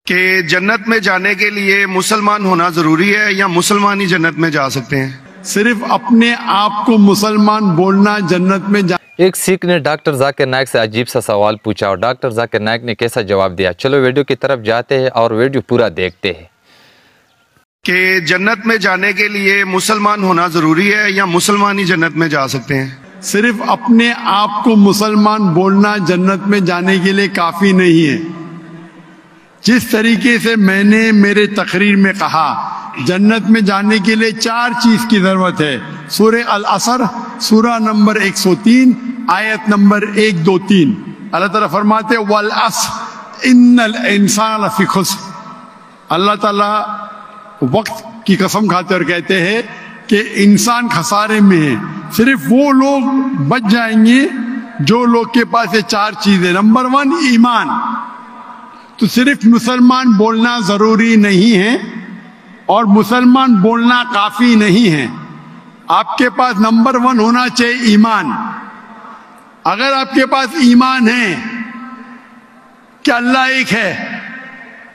کہ جنت میں جانے کے لیے مسلمان ہونا ضروری ہے یا مسلمان ہی جنت میں جا سکتے ہیں؟ صرف اپنے آپ کو مسلمان بولنا جنت میں ایک سکھ نے ڈاکٹر ذاکر نائک سے عجیب سا سوال پوچھا اور ڈاکٹر ذاکر نائک نے کیسا جواب دیا. چلو ویڈیو کی طرف جاتے ہیں اور ویڈیو پورا دیکھتے ہیں. کہ جنت میں جانے کے لیے مسلمان ہونا ضروری ہے یا مسلمان ہی جنت میں جا سکتے ہیں؟ صرف اپنے آپ کو مسلمان بولنا جنت میں جانے کے لیے کافی نہیں ہے. جس طریقے سے میں نے میرے تقریر میں کہا جنت میں جانے کے لیے 4 چیز کی ضرورت ہے. سورہ العصر سورہ نمبر 103 آیت نمبر 1 2 3 اللہ تعالیٰ فرماتے والعصر ان الانسان لفی خسر. اللہ تعالیٰ وقت کی قسم کھاتے اور کہتے ہیں کہ انسان خسارے میں ہے. صرف وہ لوگ بچ جائیں گے جو لوگ کے پاس یہ 4 چیزیں. نمبر 1 ایمان. تو صرف مسلمان بولنا ضروری نہیں ہے اور مسلمان بولنا کافی نہیں ہے. آپ کے پاس نمبر 1 ہونا چاہیے ایمان. اگر آپ کے پاس ایمان ہے کہ اللہ ایک ہے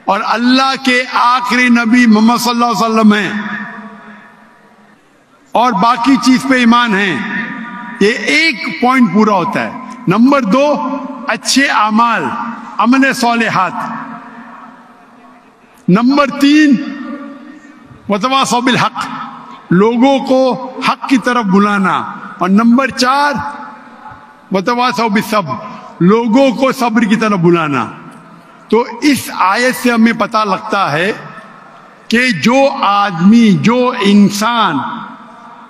اور اللہ کے آخری نبی محمد صلی اللہ علیہ وسلم ہیں اور باقی چیز پہ ایمان ہے, یہ ایک پوائنٹ پورا ہوتا ہے. نمبر 2 اچھے اعمال عمل صالحات. نمبر 3 وتواصوا بالحق لوگوں کو حق کی طرف بلانا. اور نمبر 4 وتواصوا بالصبر لوگوں کو صبر کی طرف بلانا. تو اس آیت سے ہمیں پتہ لگتا ہے کہ جو آدمی جو انسان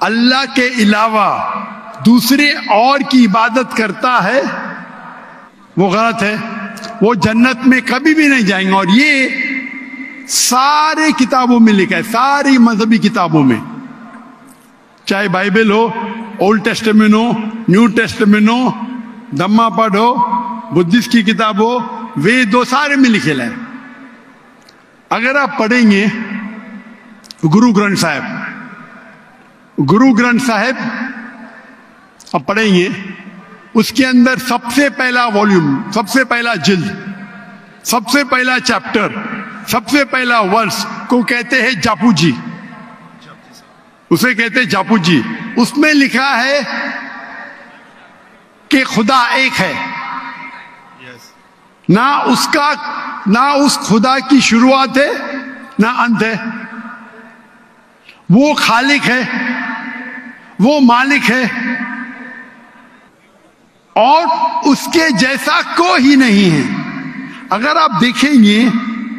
اللہ کے علاوہ دوسرے اور کی عبادت کرتا ہے وہ غلط ہے, وہ جنت میں کبھی بھی نہیں جائیں گے. اور یہ سارے کتابوں میں لکھا ہے, ساری مذہبی کتابوں میں, چاہے بائبل ہو, اولڈ ٹیسٹمنٹ ہو, نیو ٹیسٹمنٹ ہو, دھما پڑھ ہو, بدھسٹ کی کتاب ہو, وید ہو, سارے میں لکھے ہے. اگر آپ پڑھیں گے گرو گرنتھ صاحب آپ پڑھیں گے, اس کے اندر سب سے پہلا والیوم, سب سے پہلا جلد, سب سے پہلا چیپٹر, سب سے پہلا ورس کو کہتے ہیں جاپو جی. اسے کہتے ہیں جاپو جی. اس میں لکھا ہے کہ خدا ایک ہے, نہ اس خدا کی شروعات ہے نہ انت ہے. وہ خالق ہے, وہ مالک ہے اور اس کے جیسا کوئی نہیں ہے. اگر آپ دیکھیں گے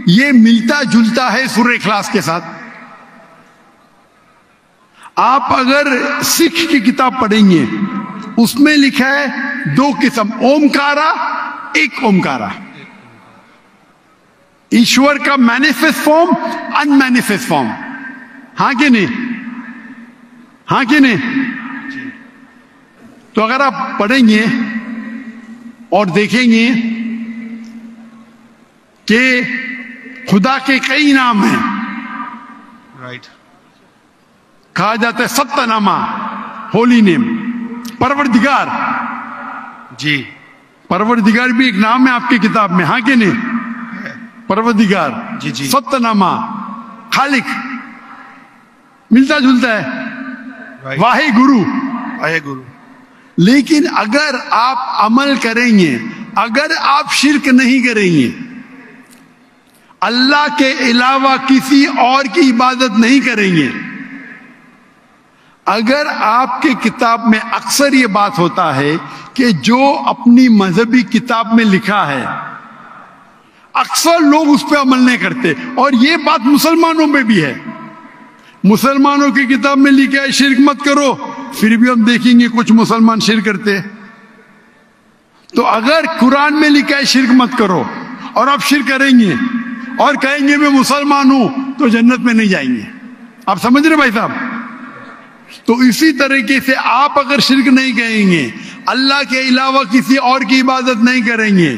یہ ملتا جلتا ہے سورہ اخلاص کے ساتھ. آپ اگر سکھ کی کتاب پڑھیں گے اس میں لکھا ہے 2 قسم, اومکارا, ایک اومکارا. ایشور کا مینیفیسٹ فارم, ان مینیفیسٹ فارم. ہاں کہ نہیں, ہاں کہ نہیں. تو اگر آپ پڑھیں گے اور دیکھیں گے کہ خدا کے کئی نام ہیں, رائٹ, کہا جاتا ہے ستہ نامہ, ہولی نیم. پروردگار, جی پروردگار بھی ایک نام ہے آپ کی کتاب میں, ہاں کہ نہیں. پروردگار, جی جی. ستہ نامہ, خالق, ملتا جلتا ہے. واہے گرو, واہے گرو. لیکن اگر آپ عمل کریں گے, اگر آپ شرک نہیں کریں گے, اللہ کے علاوہ کسی اور کی عبادت نہیں کریں گے, اگر آپ کے کتاب میں اکثر یہ بات ہوتا ہے کہ جو اپنی مذہبی کتاب میں لکھا ہے اکثر لوگ اس پہ عمل نہیں کرتے, اور یہ بات مسلمانوں میں بھی ہے. مسلمانوں کی کتاب میں لکھا ہے شرک مت کرو, پھر بھی ہم دیکھیں گے کچھ مسلمان شرک کرتے. تو اگر قرآن میں لکھا ہے شرک مت کرو اور آپ شرک کریں گے اور کہیں گے میں مسلمان ہوں تو جنت میں نہیں جائیں گے. آپ سمجھ رہے بھائی صاحب. تو اسی طریقے سے آپ اگر شرک نہیں کہیں گے, اللہ کے علاوہ کسی اور کی عبادت نہیں کریں گے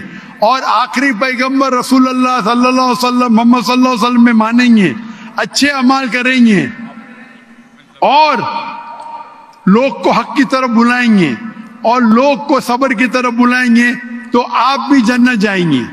اور آخری پیغمبر رسول اللہ صلی اللہ علیہ وسلم محمد صلی اللہ علیہ وسلم میں مانیں گے, اچھے اعمال کریں گے اور لوگ کو حق کی طرف بلائیں گے اور لوگ کو صبر کی طرف بلائیں گے تو آپ بھی جنت جائیں گے.